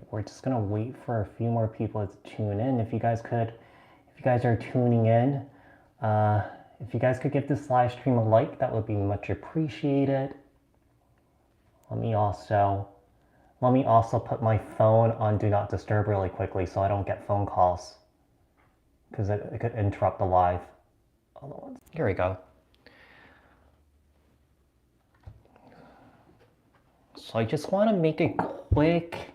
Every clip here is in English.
we're just gonna wait for a few more people to tune in. If you guys are tuning in, if you guys could give this live stream a like, that would be much appreciated. Let me also put my phone on Do Not Disturb really quickly so I don't get phone calls, because it could interrupt the live. Here we go. So I just want to make a quick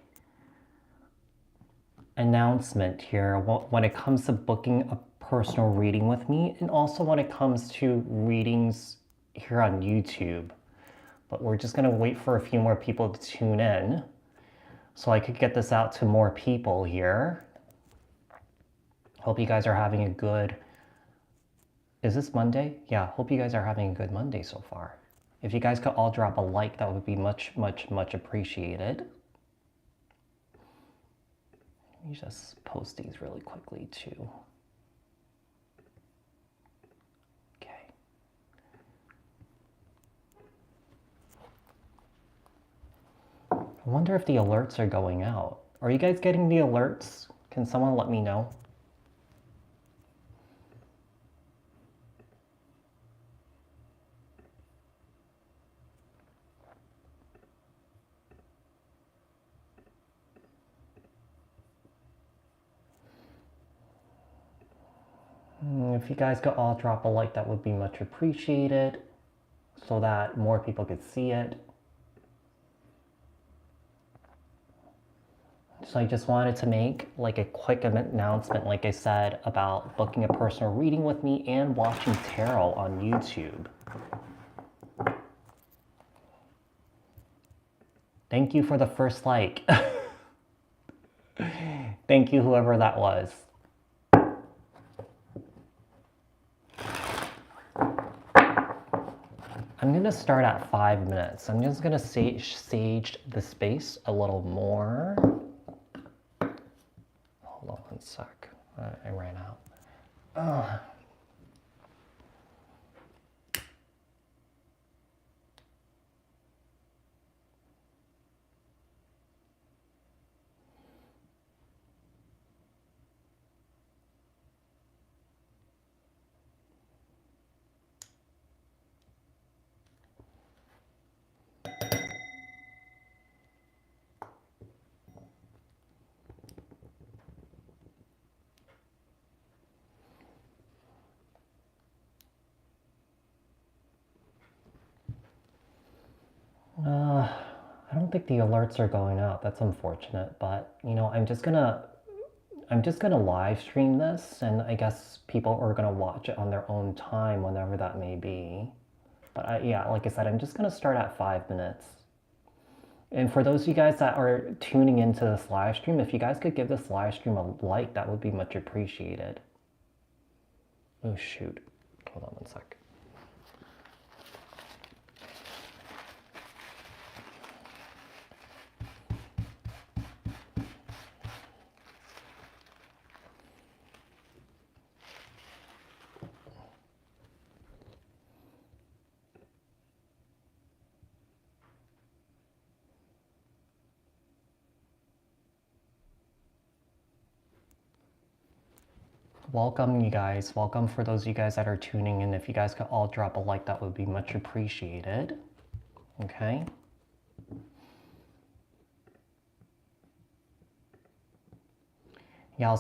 announcement here when it comes to booking a personal reading with me, and also when it comes to readings here on YouTube. But we're just going to wait for a few more people to tune in so I could get this out to more people here. Hope you guys are having a good... Is this Monday? Yeah, hope you guys are having a good Monday so far. If you guys could all drop a like, that would be much, much, much appreciated. Let me just post these really quickly too. Okay. I wonder if the alerts are going out. Are you guys getting the alerts? Can someone let me know? If you guys could all drop a like, that would be much appreciated so that more people could see it. So I just wanted to make like a quick announcement, like I said, about booking a personal reading with me and watching tarot on YouTube. Thank you for the first like. Thank you, whoever that was. I'm going to start at 5 minutes. I'm just going to sage the space a little more. Hold on one sec. I ran out. I don't think the alerts are going out. That's unfortunate, but you know, I'm just gonna live stream this, and I guess people are gonna watch it on their own time, whenever that may be. But yeah, like I said, I'm just gonna start at 5 minutes. And for those of you guys that are tuning into this live stream, if you guys could give this live stream a like, that would be much appreciated. Oh shoot, hold on one sec. Welcome, you guys. Welcome for those of you guys that are tuning in. If you guys could all drop a like, that would be much appreciated. Okay. Yeah,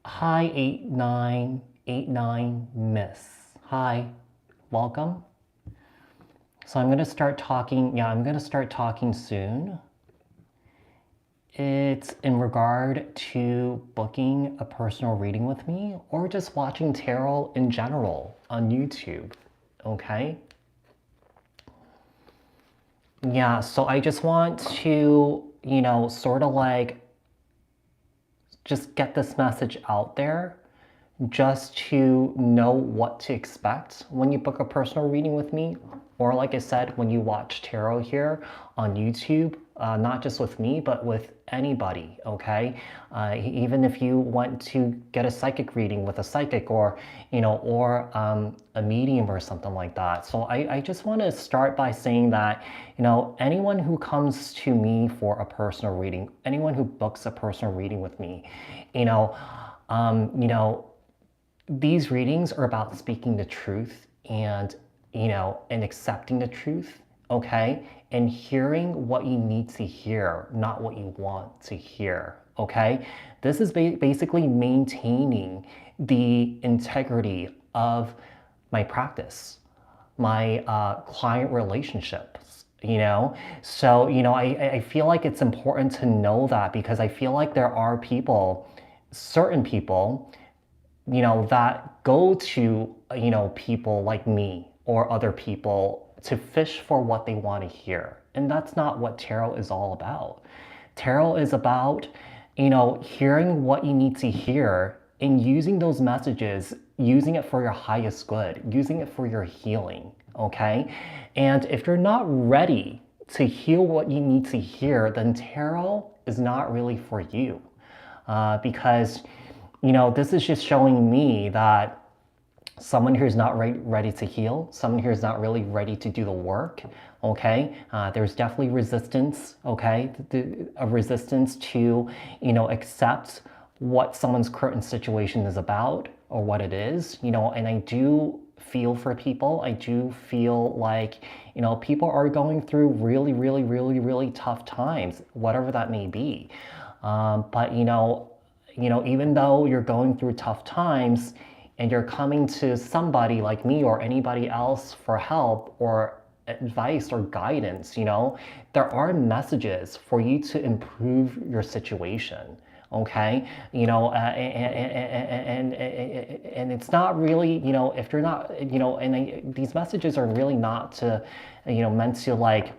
hi, 8989 Miss. Hi, welcome. So I'm going to start talking. Yeah, I'm going to start talking soon. It's in regard to booking a personal reading with me, or just watching tarot in general on YouTube, okay? Yeah, so I just want to, you know, sort of like just get this message out there just to know what to expect when you book a personal reading with me, or like I said, when you watch tarot here on YouTube, not just with me, but with anybody, okay? Even if you want to get a psychic reading with a psychic, or, or a medium or something like that. So I just want to start by saying that, anyone who comes to me for a personal reading, anyone who books a personal reading with me, you know, um, you know, these readings are about speaking the truth, and accepting the truth, okay? And hearing what you need to hear, not what you want to hear, okay? This is basically maintaining the integrity of my practice, my client relationships, so I feel like it's important to know that, because I feel like there are people, certain people, that go to, people like me or other people to fish for what they want to hear. And that's not what tarot is all about. Tarot is about, hearing what you need to hear and using those messages, using it for your highest good, using it for your healing, okay? And if you're not ready to heal what you need to hear, then tarot is not really for you. Because this is just showing me that someone who's not ready to heal, someone who's not really ready to do the work, okay? There's definitely resistance, okay? A resistance to, accept what someone's current situation is about, or what it is, and I do feel for people. I do feel like, people are going through really, really, really, really tough times, whatever that may be. But even though you're going through tough times and you're coming to somebody like me or anybody else for help or advice or guidance, there are messages for you to improve your situation. Okay, and it's not really, if you're not, these messages are really not to, meant to like,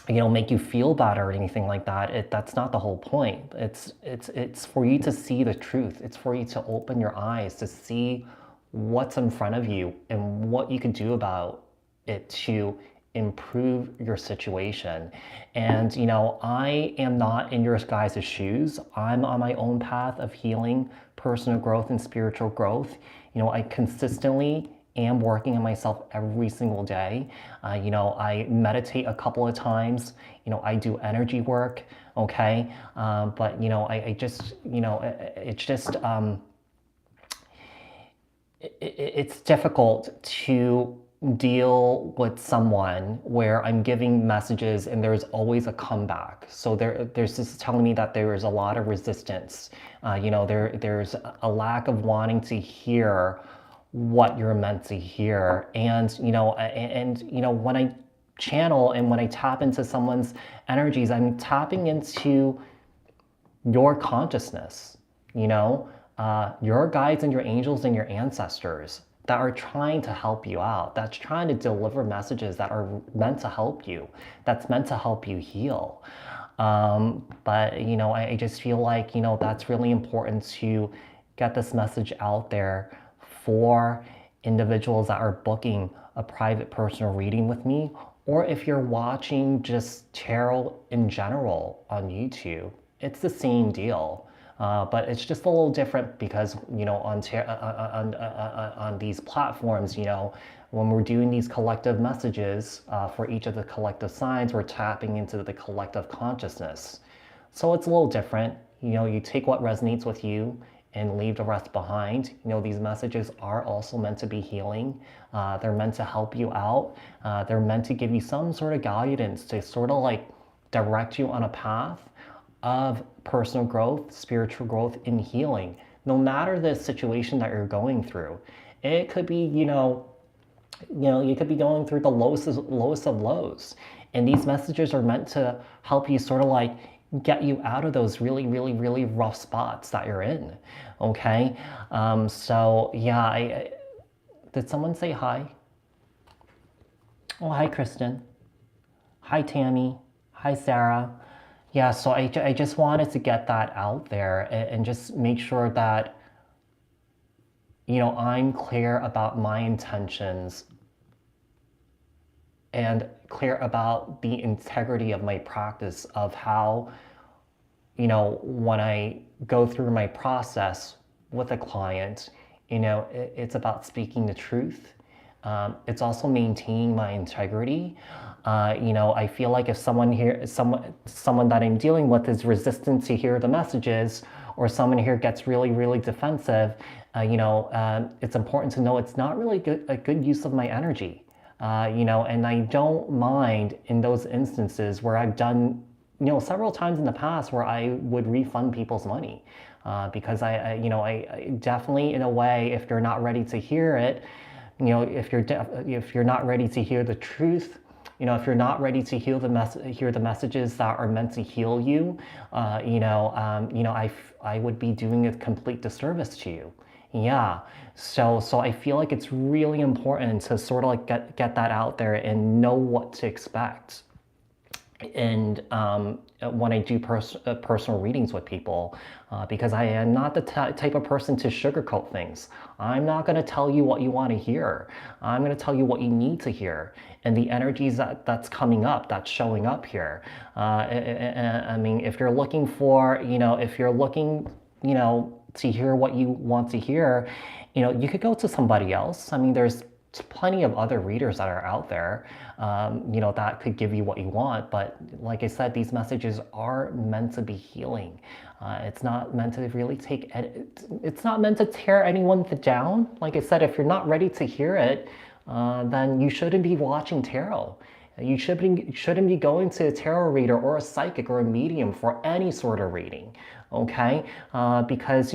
make you feel bad or anything like that. That's not the whole point. It's for you to see the truth. It's for you to open your eyes to see what's in front of you and what you can do about it to improve your situation. And I am not in your guys' shoes. I'm on my own path of healing, personal growth, and spiritual growth. I consistently am working on myself every single day. I meditate a couple of times. I do energy work, okay? But I just, it's just, it's difficult to deal with someone where I'm giving messages and there's always a comeback. So there's this telling me that there is a lot of resistance. There's a lack of wanting to hear what you're meant to hear. And when I channel and when I tap into someone's energies, I'm tapping into your consciousness, your guides and your angels and your ancestors that are trying to help you out, that's trying to deliver messages that are meant to help you, that's meant to help you heal. But I just feel like that's really important to get this message out there for individuals that are booking a private personal reading with me, or if you're watching just tarot in general on YouTube, it's the same deal. But it's just a little different because on these platforms, when we're doing these collective messages for each of the collective signs, we're tapping into the collective consciousness. So it's a little different. You take what resonates with you and leave the rest behind. These messages are also meant to be healing. They're meant to help you out. They're meant to give you some sort of guidance to sort of like direct you on a path of personal growth, spiritual growth, and healing, no matter the situation that you're going through. It could be, you could be going through the lowest of lows. And these messages are meant to help you sort of like get you out of those really, really, really rough spots that you're in. Okay. So yeah, did someone say hi? Oh, hi, Kristen. Hi, Tammy. Hi, Sarah. Yeah, so I just wanted to get that out there and just make sure that I'm clear about my intentions and clear about the integrity of my practice of how, when I go through my process with a client, it's about speaking the truth. It's also maintaining my integrity. I feel like if someone that I'm dealing with is resistant to hear the messages, or someone here gets really, really defensive, it's important to know it's not really a good use of my energy. And I don't mind in those instances where I've done, several times in the past where I would refund people's money. Because I definitely, in a way, if you're not ready to hear it, if you're not ready to hear the truth, if you're not ready to hear the messages that are meant to heal you, I would be doing a complete disservice to you. Yeah. So I feel like it's really important to sort of like get that out there and know what to expect. And when I do personal readings with people, because I am not the type of person to sugarcoat things. I'm not going to tell you what you want to hear. I'm going to tell you what you need to hear, and the energies that's coming up, that's showing up here. I mean, if you're looking for, if you're looking, to hear what you want to hear, you could go to somebody else. I mean, there's plenty of other readers that are out there, that could give you what you want. But like I said, these messages are meant to be healing. It's not meant to really it's not meant to tear anyone down. Like I said, if you're not ready to hear it, then you shouldn't be watching tarot. You shouldn't be going to a tarot reader or a psychic or a medium for any sort of reading, okay? Because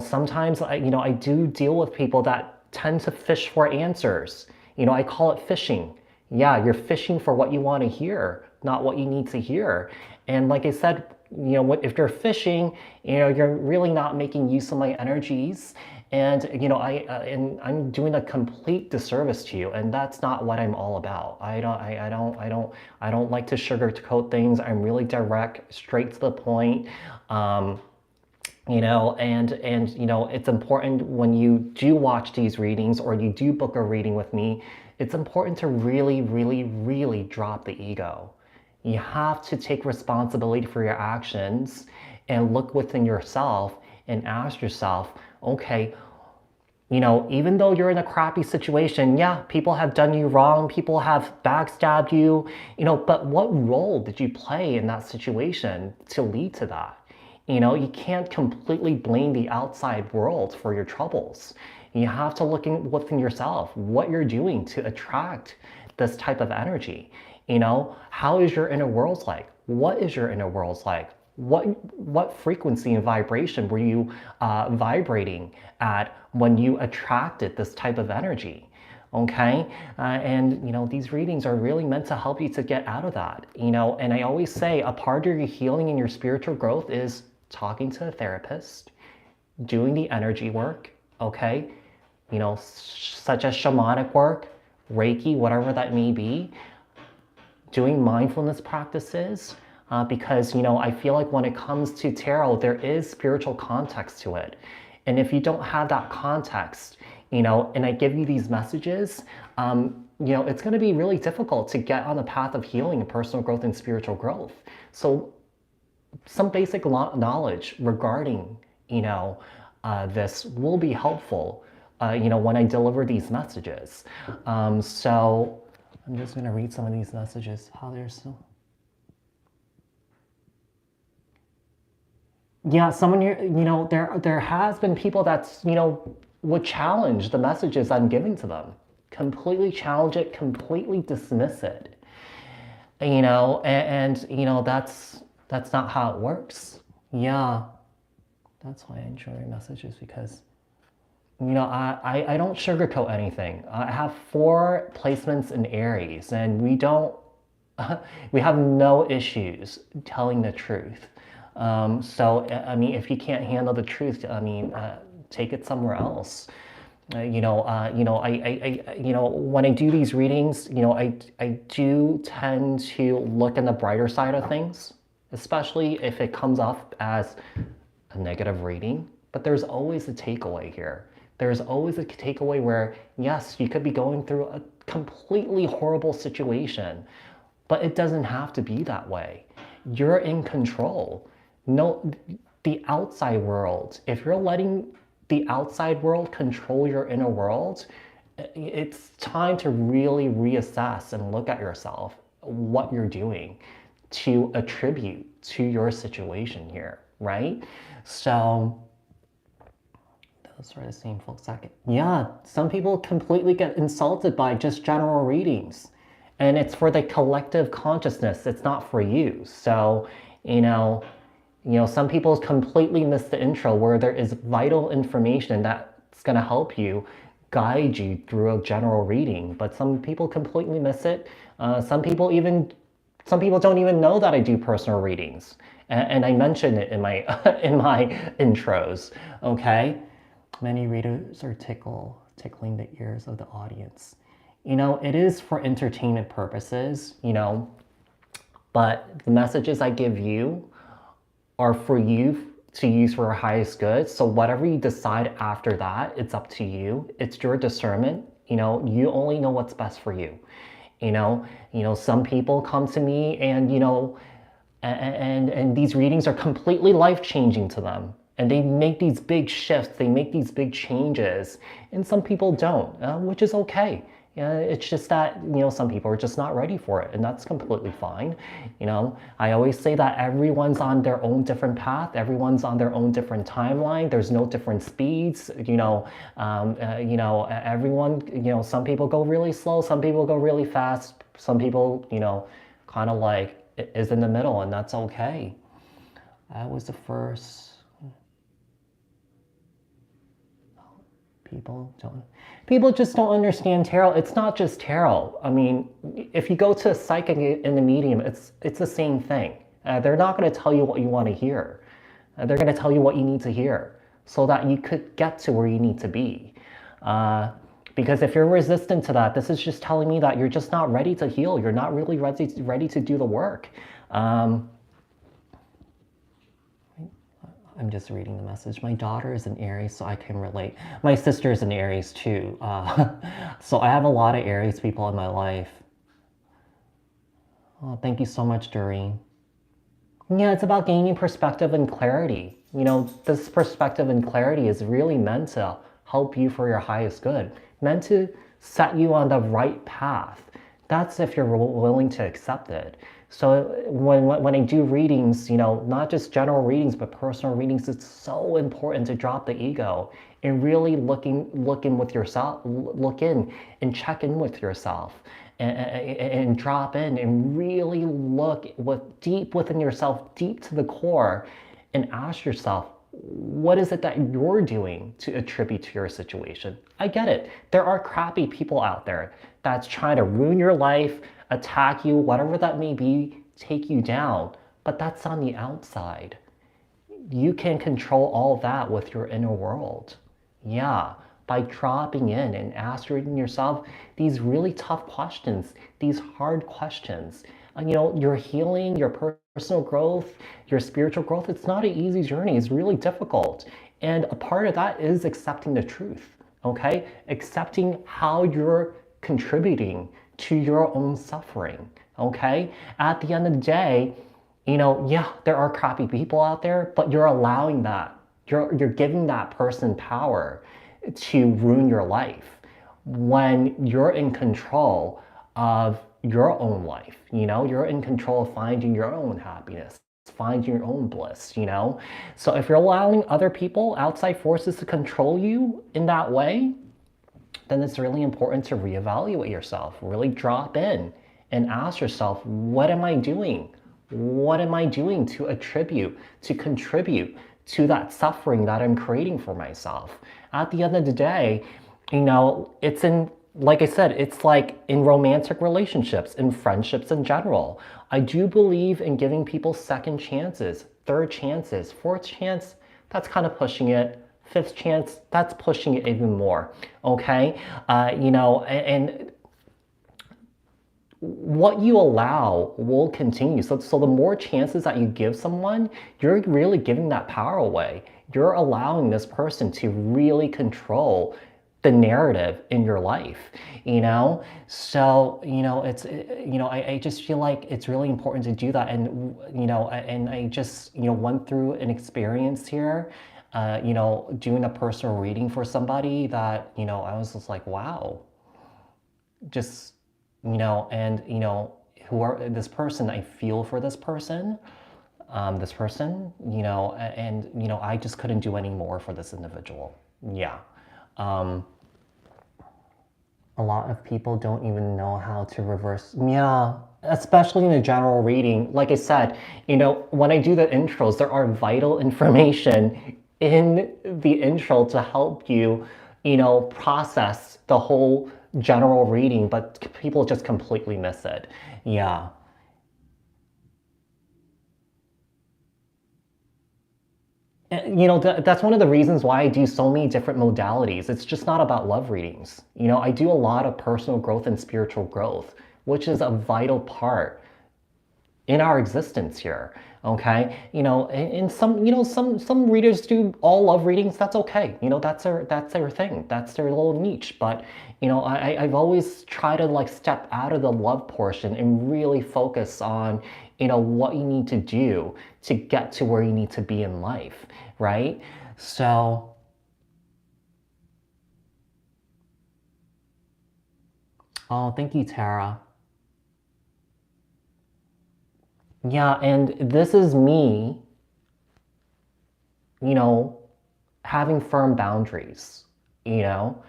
sometimes I do deal with people that tend to fish for answers. I call it fishing. Yeah, you're fishing for what you want to hear, not what you need to hear. And like I said, if you're fishing, you're really not making use of my energies. And I'm doing a complete disservice to you, and that's not what I'm all about. I don't like to sugarcoat things. I'm really direct, straight to the point. It's important when you do watch these readings or you do book a reading with me, it's important to really, really, really drop the ego. You have to take responsibility for your actions and look within yourself and ask yourself, okay, even though you're in a crappy situation, yeah, people have done you wrong, people have backstabbed you, but what role did you play in that situation to lead to that? You can't completely blame the outside world for your troubles. You have to look within yourself, what you're doing to attract this type of energy. How is your inner world like? What is your inner world like? What frequency and vibration were you vibrating at when you attracted this type of energy? Okay, and these readings are really meant to help you to get out of that. And I always say a part of your healing and your spiritual growth is talking to a therapist, doing the energy work, okay, such as shamanic work, Reiki, whatever that may be, doing mindfulness practices, because I feel like when it comes to tarot, there is spiritual context to it. And if you don't have that context, and I give you these messages, it's going to be really difficult to get on the path of healing and personal growth and spiritual growth. So some basic knowledge regarding, this will be helpful, when I deliver these messages. So I'm just going to read some of these messages, how they're still. Yeah, someone here, there has been people that's, would challenge the messages I'm giving to them. Completely challenge it, completely dismiss it. That's not how it works. Yeah. That's why I enjoy your messages, because I don't sugarcoat anything. I have 4 placements in Aries, and we have no issues telling the truth. So, I mean, if you can't handle the truth, I mean, take it somewhere else. When I do these readings, I do tend to look on the brighter side of things, especially if it comes off as a negative reading. But there's always a takeaway here. There's always a takeaway where, yes, you could be going through a completely horrible situation, but it doesn't have to be that way. You're in control. No, the outside world, if you're letting the outside world control your inner world, it's time to really reassess and look at yourself, what you're doing to attribute to your situation here, right? So, those are the same full second. Yeah, some people completely get insulted by just general readings. And it's for the collective consciousness, it's not for you. So, some people completely miss the intro where there is vital information that's going to help you, guide you through a general reading. But some people completely miss it. Some people don't even know that I do personal readings, and I mention it in my in my intros. Okay, many readers are tickling the ears of the audience. It is for entertainment purposes. But the messages I give you are for you to use for your highest good. So whatever you decide after that, it's up to you. It's your discernment. You only know what's best for you. Some people come to me and and these readings are completely life-changing to them. And they make these big shifts, they make these big changes. And some people don't, which is okay. It's just that, some people are just not ready for it, and that's completely fine. I always say that everyone's on their own different path, everyone's on their own different timeline. There's no different speeds. Everyone, some people go really slow, some people go really fast, some people, kind of like is in the middle, and that's okay. That was the first. People just don't understand tarot. It's not just tarot. I mean, if you go to a psychic and a medium, it's the same thing. They're not going to tell you what you want to hear. They're going to tell you what you need to hear so that you could get to where you need to be. Because if you're resistant to that, this is just telling me that you're just not ready to heal. You're not really ready to do the work. I'm just reading the message. My daughter is an Aries, so I can relate. My sister is an Aries too. So I have a lot of Aries people in my life. Oh, thank you so much, Doreen. Yeah, it's about gaining perspective and clarity. This perspective and clarity is really meant to help you for your highest good, meant to set you on the right path. That's if you're willing to accept it. So when I do readings, not just general readings, but personal readings, it's so important to drop the ego and really look in with yourself, look in and check in with yourself and drop in and really look deep within yourself, deep to the core, and ask yourself, what is it that you're doing to attribute to your situation? I get it. There are crappy people out there that's trying to ruin your life, attack you, whatever that may be, take you down. But that's on the outside. You can control all that with your inner world. Yeah, by dropping in and asking yourself these really tough questions, these hard questions. Your healing, your personal growth, your spiritual growth, it's not an easy journey. It's really difficult. And a part of that is accepting the truth, okay? Accepting how you're contributing to your own suffering, okay? At the end of the day, yeah, there are crappy people out there, but you're allowing that. You're giving that person power to ruin your life when you're in control of your own life. You're in control of finding your own happiness, finding your own bliss. So if you're allowing other people, outside forces, to control you in that way, then it's really important to reevaluate yourself, really drop in and ask yourself, what am I doing? What am I doing to contribute to that suffering that I'm creating for myself? At the end of the day, it's like I said, it's like in romantic relationships, in friendships in general. I do believe in giving people second chances, third chances, fourth chance, that's kind of pushing it. Fifth chance, that's pushing it even more, okay? And what you allow will continue. So the more chances that you give someone, you're really giving that power away. You're allowing this person to really control the narrative in your life, you know? So, I just feel like it's really important to do that. And, and I just, went through an experience here, doing a personal reading for somebody that, I was just like, wow, just, and, who are this person, I feel for this person, and, I just couldn't do any more for this individual. Yeah. Um, a lot of people don't even know how to reverse. Yeah, especially in a general reading. Like I said, when I do the intros, there are vital information in the intro to help you, process the whole general reading, but people just completely miss it. Yeah. That's one of the reasons why I do so many different modalities. It's just not about love readings. I do a lot of personal growth and spiritual growth, which is a vital part in our existence here. Okay, and some readers do all love readings. That's okay. That's their thing. That's their little niche. But I've always tried to like step out of the love portion and really focus on what you need to do to get to where you need to be in life, right? So, oh, thank you, Tara. Yeah, and this is me, you know, having firm boundaries, you know.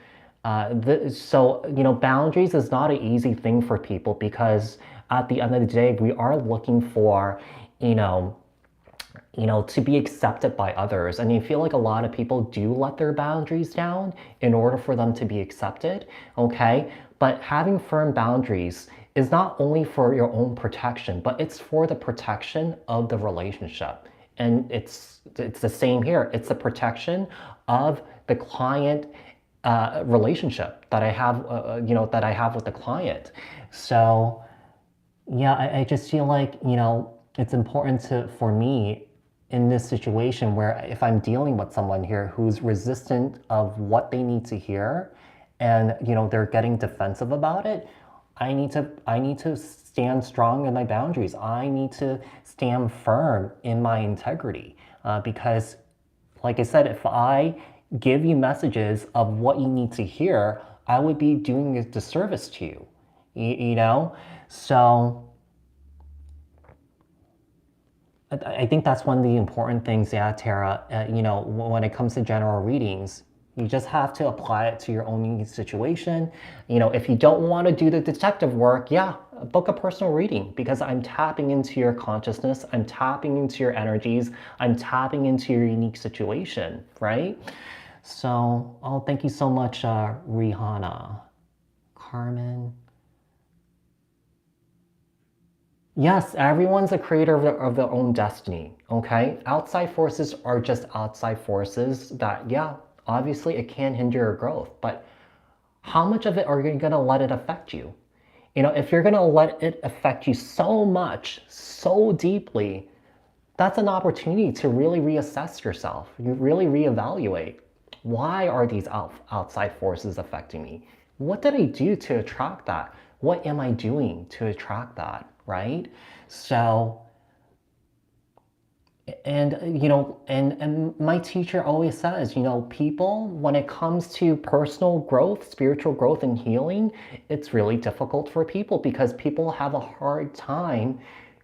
Boundaries is not an easy thing for people because at the end of the day, we are looking for, you know, to be accepted by others. And I feel like a lot of people do let their boundaries down in order for them to be accepted, okay? But having firm boundaries is not only for your own protection, but it's for the protection of the relationship. And it's the same here. It's the protection of the client relationship that I have, that I have with the client. So yeah, I just feel like, it's important for me in this situation where if I'm dealing with someone here who's resistant of what they need to hear and, they're getting defensive about it, I need to stand strong in my boundaries. I need to stand firm in my integrity because like I said, if I give you messages of what you need to hear, I would be doing a disservice to you, you know? So I think that's one of the important things, yeah, Tara. When it comes to general readings, you just have to apply it to your own unique situation. If you don't want to do the detective work, yeah, book a personal reading because I'm tapping into your consciousness, I'm tapping into your energies, I'm tapping into your unique situation, right? So, oh, thank you so much, Rihanna. Carmen. Yes, everyone's a creator of their own destiny, okay? Outside forces are just outside forces that, yeah, obviously it can hinder your growth, but how much of it are you going to let it affect you? If you're going to let it affect you so much, so deeply, that's an opportunity to really reassess yourself. You really reevaluate. Why are these outside forces affecting me? What did I do to attract that? What am I doing to attract that, right? So, and and my teacher always says, people, when it comes to personal growth, spiritual growth and healing, it's really difficult for people because people have a hard time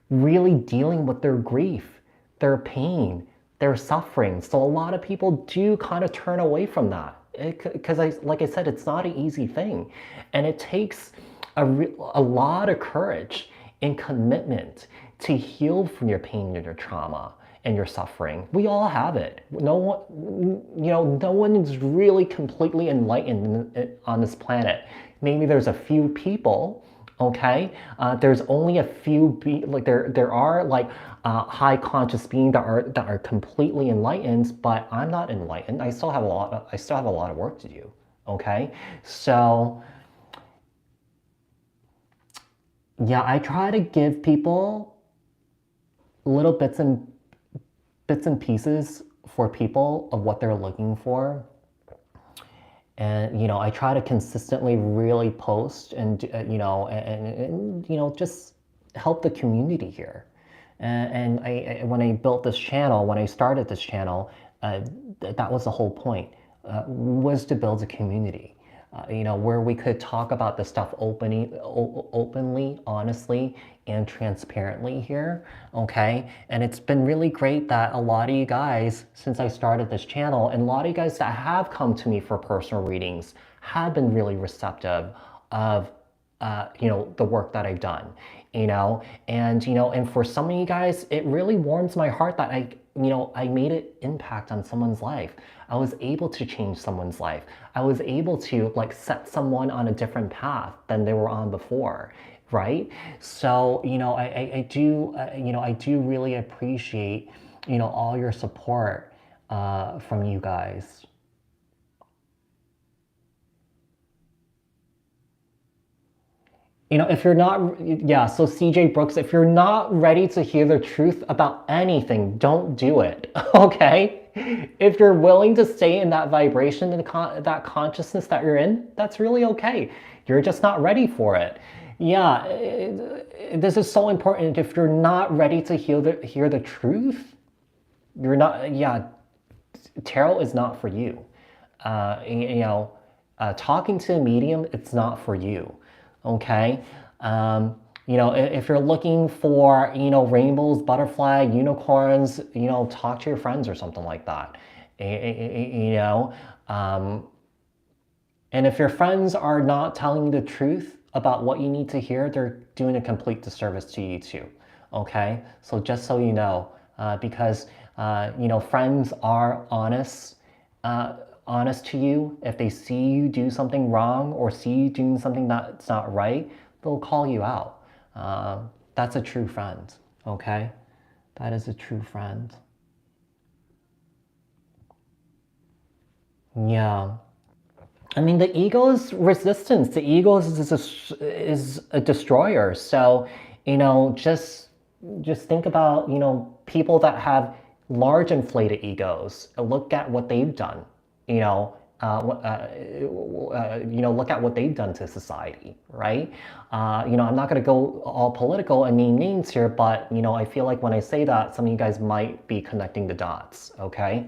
really dealing with their grief, their pain, their suffering. So a lot of people do kind of turn away from that because like I said, it's not an easy thing, and it takes a lot of courage and commitment to heal from your pain and your trauma and your suffering. We all have it. No one, no one is really completely enlightened on this planet. Maybe there's a few people, okay? There's only a few, like there are like high conscious beings that are completely enlightened, but I'm not enlightened. I still have a lot of work to do, okay? So yeah, I try to give people little bits and pieces for people of what they're looking for. And I try to consistently really post and just help the community here. And when I built this channel, when I started this channel, that was the whole point, was to build a community, where we could talk about this stuff openly, honestly, and transparently here, okay? And it's been really great that a lot of you guys, since I started this channel, and a lot of you guys that have come to me for personal readings have been really receptive of the work that I've done, and for some of you guys, it really warms my heart that I made an impact on someone's life. I was able to change someone's life. I was able to like set someone on a different path than they were on before, right? So, I do really appreciate, all your support from you guys. If you're not, yeah, so CJ Brooks, if you're not ready to hear the truth about anything, don't do it, okay? If you're willing to stay in that vibration and that consciousness that you're in, that's really okay. You're just not ready for it. Yeah, this is so important. If you're not ready to hear the truth, you're not, yeah, tarot is not for you. Talking to a medium, it's not for you. Okay. If you're looking for, rainbows, butterfly, unicorns, talk to your friends or something like that. And if your friends are not telling you the truth about what you need to hear, they're doing a complete disservice to you too. Okay. So just so you know, because, friends are honest to you. If they see you do something wrong or see you doing something that's not right, they'll call you out. That's a true friend, okay? That is a true friend. Yeah. I mean, the ego's resistance. The ego is a destroyer. So, just think about, people that have large inflated egos. Look at what they've done. Look at what they've done to society, right? I'm not going to go all political and name names here, but I feel like when I say that, some of you guys might be connecting the dots. Okay.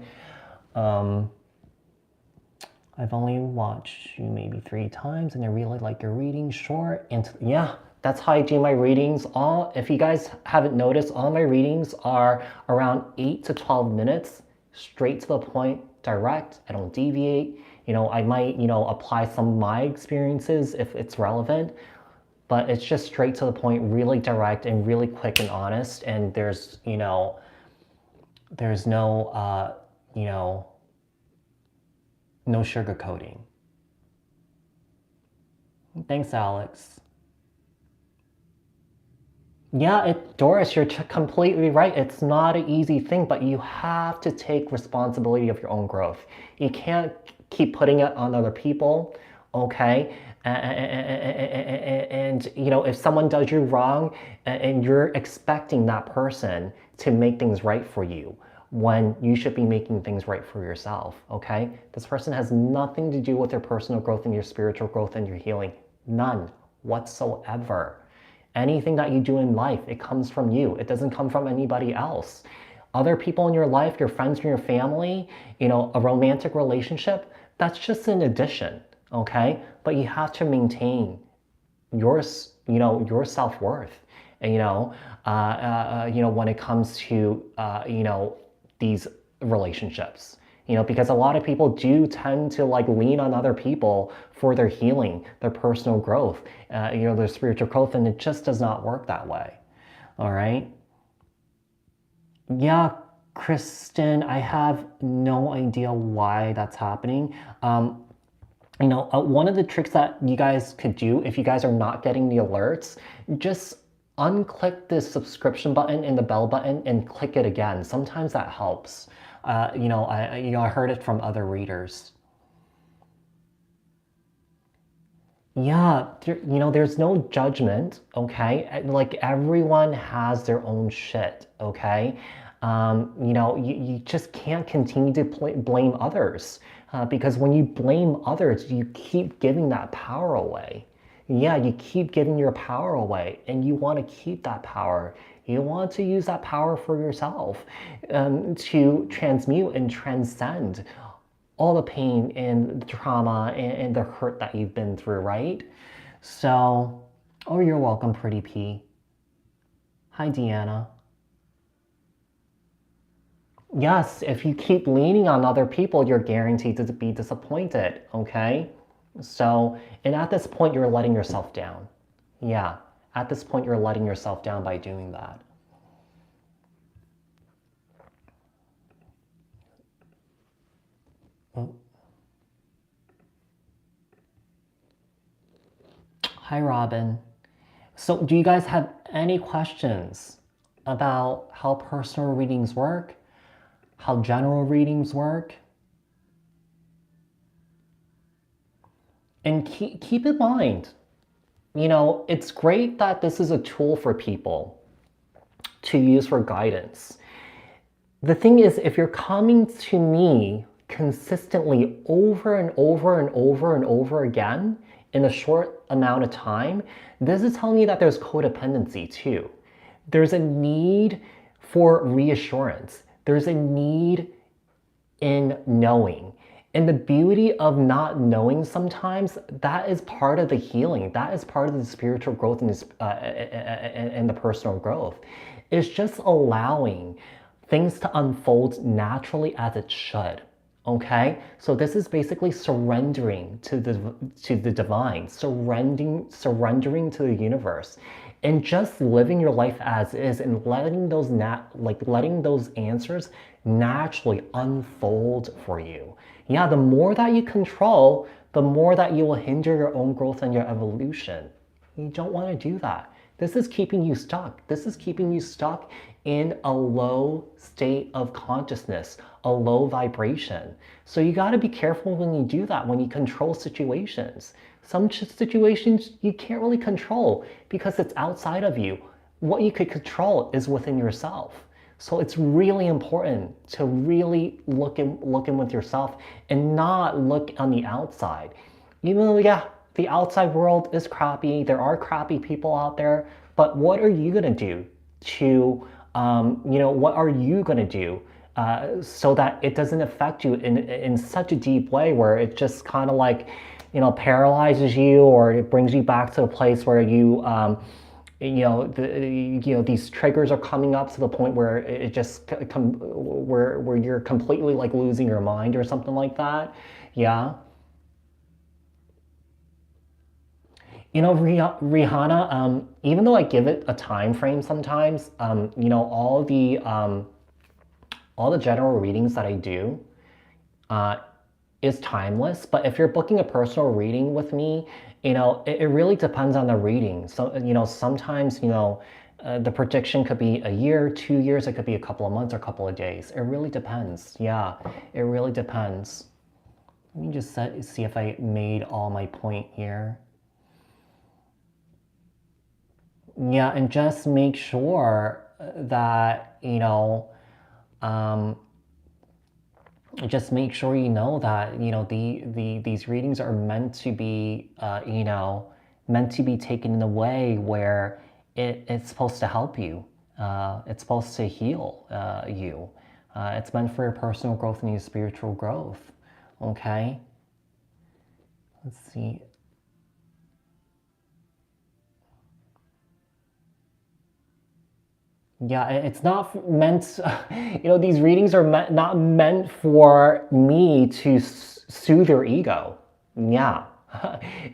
I've only watched you maybe 3 times, and I really like your readings, short and yeah. That's how I do my readings. If you guys haven't noticed, all my readings are around 8 to 12 minutes, straight to the point, direct. I don't deviate. I might, apply some of my experiences if it's relevant, but it's just straight to the point, really direct and really quick and honest. And there's no, no sugarcoating. Thanks, Alex. Yeah, Doris, you're completely right. It's not an easy thing, but you have to take responsibility of your own growth. You can't keep putting it on other people, okay? And if someone does you wrong and you're expecting that person to make things right for you when you should be making things right for yourself, okay? This person has nothing to do with your personal growth and your spiritual growth and your healing. None whatsoever. Anything that you do in life, it comes from you. It doesn't come from anybody else. Other people in your life, your friends and your family, a romantic relationship, that's just an addition, okay? But you have to maintain your self-worth. And, when it comes to, these relationships. Because a lot of people do tend to like lean on other people for their healing, their personal growth, their spiritual growth, and it just does not work that way. All right. Yeah, Kristen, I have no idea why that's happening. One of the tricks that you guys could do if you guys are not getting the alerts, just unclick the subscription button and the bell button and click it again. Sometimes that helps. I heard it from other readers. Yeah, there's no judgment, okay? Like everyone has their own shit, okay? You just can't continue to blame others because when you blame others, you keep giving that power away. Yeah, you keep giving your power away, and you want to keep that power. You want to use that power for yourself to transmute and transcend all the pain and the trauma and the hurt that you've been through, right? So, oh, you're welcome, Pretty P. Hi, Deanna. Yes, if you keep leaning on other people, you're guaranteed to be disappointed, okay? So, and at this point, you're letting yourself down. Yeah, at this point, you're letting yourself down by doing that. Hi, Robin. So, do you guys have any questions about how personal readings work? How general readings work? And keep in mind, it's great that this is a tool for people to use for guidance. The thing is, if you're coming to me consistently over and over and over and over again in a short amount of time, this is telling me that there's codependency too. There's a need for reassurance. There's a need in knowing. And the beauty of not knowing sometimes, that is part of the healing. That is part of the spiritual growth and the personal growth. It's just allowing things to unfold naturally as it should. Okay, so this is basically surrendering to the divine, surrendering to the universe, and just living your life as is, and letting letting those answers naturally unfold for you. Yeah, the more that you control, the more that you will hinder your own growth and your evolution. You don't want to do that. This is keeping you stuck. This is keeping you stuck in a low state of consciousness, a low vibration. So you got to be careful when you do that, when you control situations. Some situations you can't really control because it's outside of you. What you could control is within yourself. So it's really important to really look in with yourself and not look on the outside. Even though, yeah, the outside world is crappy, there are crappy people out there, but what are you gonna do to, what are you gonna do so that it doesn't affect you in such a deep way where it just kind of like, paralyzes you, or it brings you back to a place where you, these triggers are coming up to the point where it just where you're completely like losing your mind or something like that. Yeah. Rihanna, even though I give it a time frame sometimes, all the general readings that I do uh, is timeless. But if you're booking a personal reading with me, it really depends on the reading. So, sometimes, the prediction could be a year, 2 years, it could be a couple of months or a couple of days. It really depends. Yeah, it really depends. Let me just see if I made all my point here. Yeah, and just make sure that, just make sure that these readings are meant to be meant to be taken in a way where it's supposed to help you, it's supposed to heal you, it's meant for your personal growth and your spiritual growth. Okay, let's see. Yeah, it's not meant, these readings are not meant for me to soothe your ego. Yeah.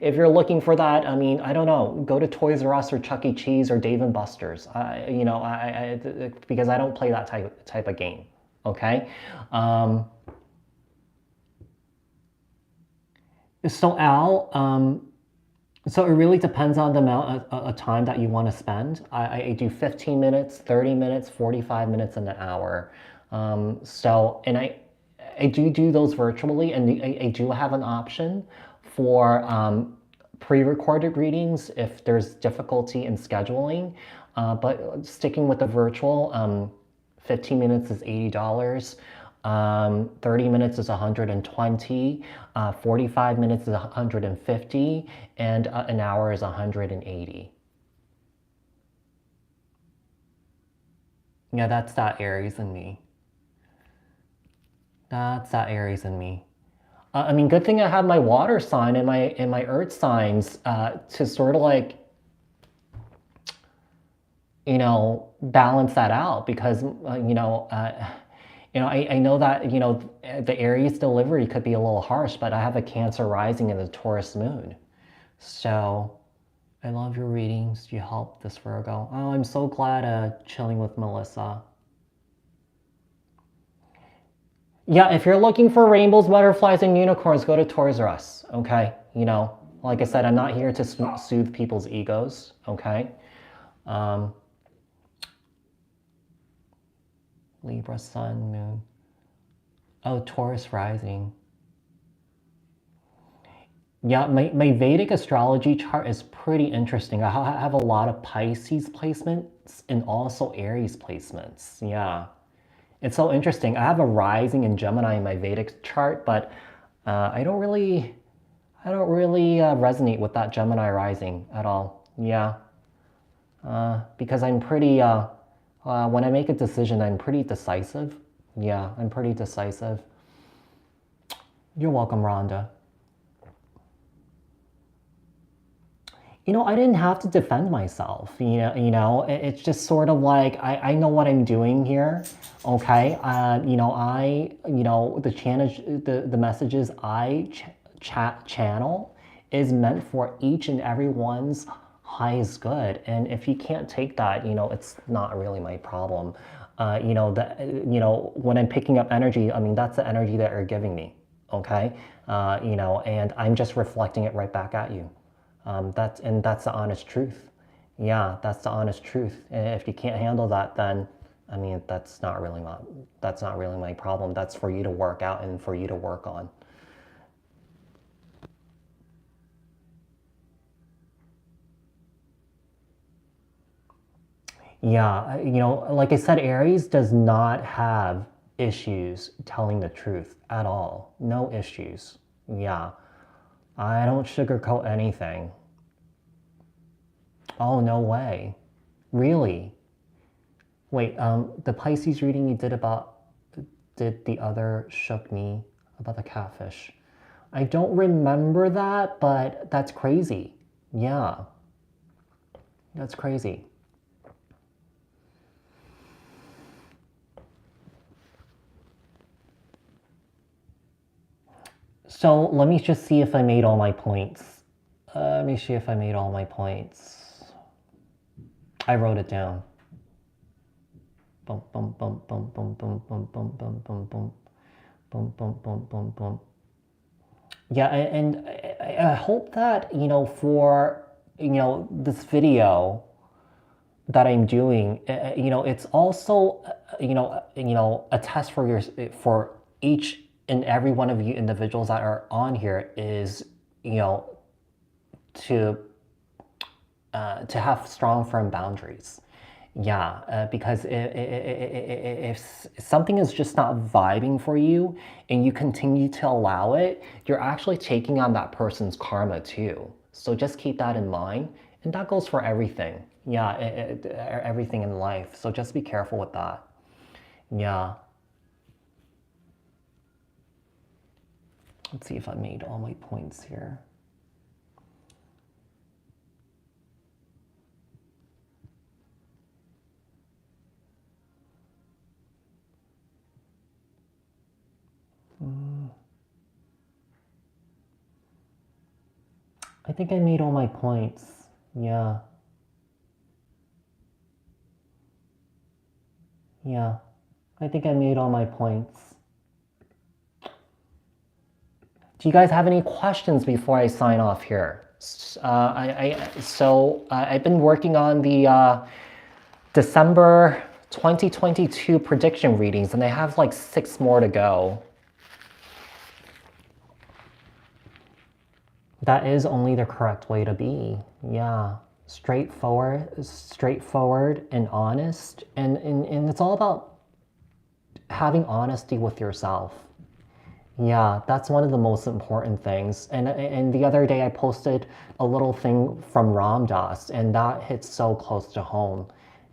If you're looking for that, I mean, I don't know, go to Toys R Us or Chuck E. Cheese or Dave and Buster's. Because I don't play that type of game. Okay. So Al, so it really depends on the amount of time that you want to spend. I do 15 minutes, 30 minutes, 45 minutes, and an hour. And I do those virtually, and I do have an option for pre-recorded readings if there's difficulty in scheduling, but sticking with the virtual, 15 minutes is $80. 30 minutes is 120, 45 minutes is 150, and an hour is 180. Yeah, that's that Aries in me. That's that Aries in me. I mean, good thing I have my water sign and my earth signs to sort of like, you know, balance that out, because I know that, you know, the Aries delivery could be a little harsh, but I have a Cancer rising in the Taurus moon. So I love your readings. You help this Virgo. Oh, I'm so glad chilling with Melissa. Yeah, if you're looking for rainbows, butterflies, and unicorns, go to Toys R Us, okay? You know, like I said, I'm not here to soothe people's egos, okay? Libra, Sun, Moon. Oh, Taurus rising. Yeah, my Vedic astrology chart is pretty interesting. I have a lot of Pisces placements and also Aries placements. Yeah, it's so interesting. I have a rising in Gemini in my Vedic chart, but I don't really resonate with that Gemini rising at all. Yeah, because I'm pretty, when I make a decision, I'm pretty decisive. Yeah, I'm pretty decisive. You're welcome, Rhonda. You know, I didn't have to defend myself. It's just sort of like I know what I'm doing here. Okay, the channel, the messages I channel is meant for each and everyone's highest good. And if you can't take that, it's not really my problem. When I'm picking up energy, I mean, that's the energy that you're giving me. Okay, and I'm just reflecting it right back at you. That's the honest truth. Yeah, that's the honest truth. And if you can't handle that, then I mean, that's not really my problem. That's for you to work out and for you to work on. Yeah, like I said, Aries does not have issues telling the truth at all. No issues. Yeah. I don't sugarcoat anything. Oh, no way. Really? Wait, the Pisces reading you did the other shook me about the catfish. I don't remember that, but that's crazy. Yeah. That's crazy. So let me just see if I made all my points. Let me see if I made all my points. I wrote it down. Bum, bum, bum, bum, bum, bum, bum, bum, bum, bum, bum, bum, bum, bum, bum, bum. Yeah, and I hope that, for, this video that I'm doing, it's also, a test for each and every one of you individuals that are on here is, to have strong, firm boundaries. Yeah, because if something is just not vibing for you and you continue to allow it, you're actually taking on that person's karma too. So just keep that in mind. And that goes for everything. Yeah, everything in life. So just be careful with that. Yeah. Let's see if I made all my points here. I think I made all my points. Yeah. Yeah. I think I made all my points. Do you guys have any questions before I sign off here? I've been working on the December 2022 prediction readings, and I have like 6 more to go. That is only the correct way to be. Yeah. Straightforward and honest. And it's all about having honesty with yourself. Yeah, that's one of the most important things. And the other day I posted a little thing from Ram Dass, and that hits so close to home.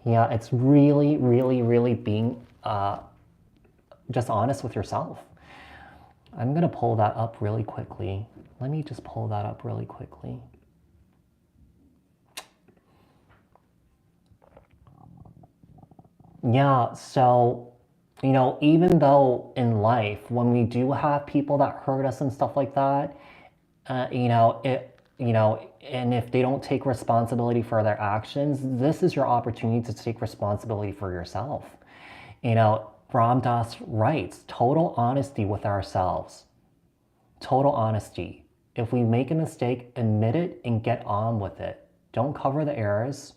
Yeah, it's really, really, really being just honest with yourself. I'm gonna pull that up really quickly. Let me just pull that up really quickly. Yeah, so, even though in life, when we do have people that hurt us and stuff like that, and if they don't take responsibility for their actions, this is your opportunity to take responsibility for yourself. Ram Dass writes, total honesty with ourselves. Total honesty. If we make a mistake, admit it and get on with it. Don't cover the errors.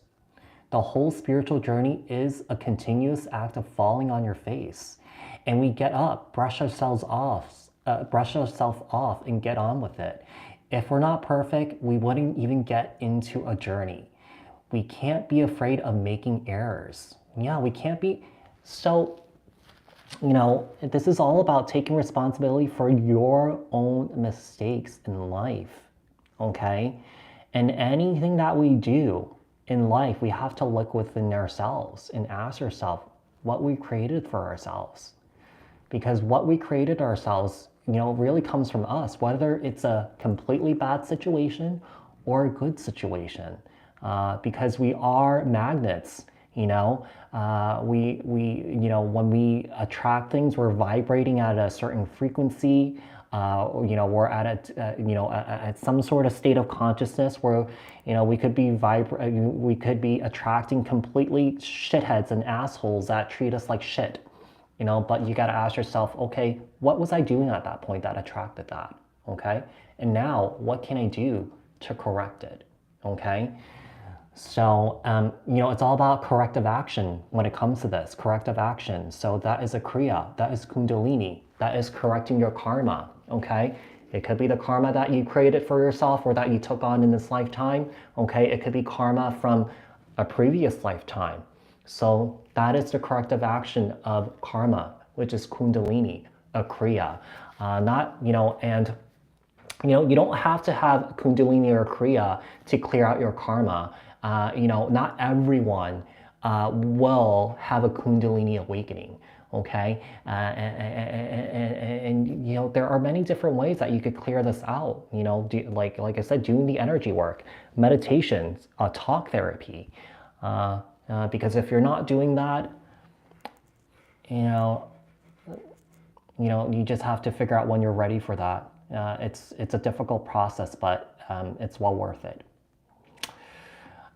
The whole spiritual journey is a continuous act of falling on your face. And we get up, brush ourselves off, and get on with it. If we're not perfect, we wouldn't even get into a journey. We can't be afraid of making errors. Yeah, we can't be. So, this is all about taking responsibility for your own mistakes in life. Okay? And anything that we do in life, we have to look within ourselves and ask ourselves what we created for ourselves. Because what we created ourselves, really comes from us, whether it's a completely bad situation or a good situation. Because we are magnets, when we attract things, we're vibrating at a certain frequency. We're at some sort of state of consciousness where, we could be attracting completely shitheads and assholes that treat us like shit. But you got to ask yourself, okay, what was I doing at that point that attracted that? Okay, and now what can I do to correct it? Okay. So, it's all about corrective action when it comes to this, corrective action. So that is a Kriya, that is Kundalini, that is correcting your karma, okay? It could be the karma that you created for yourself or that you took on in this lifetime, okay? It could be karma from a previous lifetime. So that is the corrective action of karma, which is Kundalini, a Kriya. You don't have to have Kundalini or Kriya to clear out your karma. Not everyone will have a Kundalini awakening. Okay, and there are many different ways that you could clear this out. Like I said, doing the energy work, meditation, talk therapy. Because if you're not doing that, you just have to figure out when you're ready for that. It's a difficult process, but it's well worth it.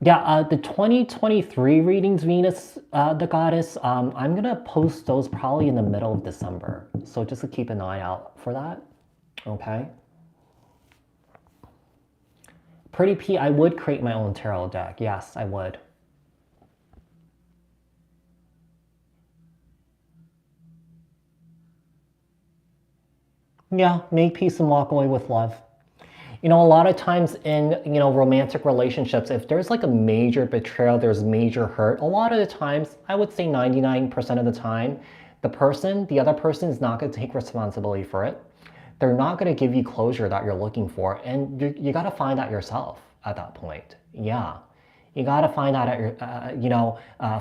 Yeah, the 2023 readings, Venus, the goddess, I'm going to post those probably in the middle of December. So just to keep an eye out for that. Okay. Pretty P, I would create my own tarot deck. Yes, I would. Yeah, make peace and walk away with love. A lot of times in, romantic relationships, if there's like a major betrayal, there's major hurt, a lot of the times, I would say 99% of the time, the other person is not going to take responsibility for it. They're not going to give you closure that you're looking for. And you got to find that yourself at that point. Yeah. You got to find out,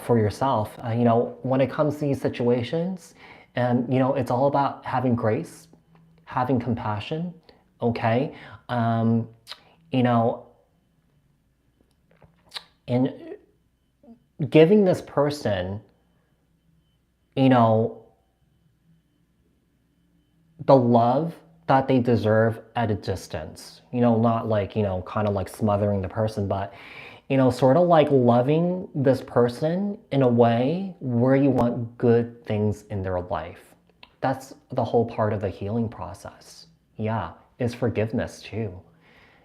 for yourself. When it comes to these situations, and, it's all about having grace, having compassion, okay? And giving this person, the love that they deserve at a distance, not like, kind of like smothering the person, but, sort of like loving this person in a way where you want good things in their life. That's the whole part of the healing process. Yeah, is forgiveness too.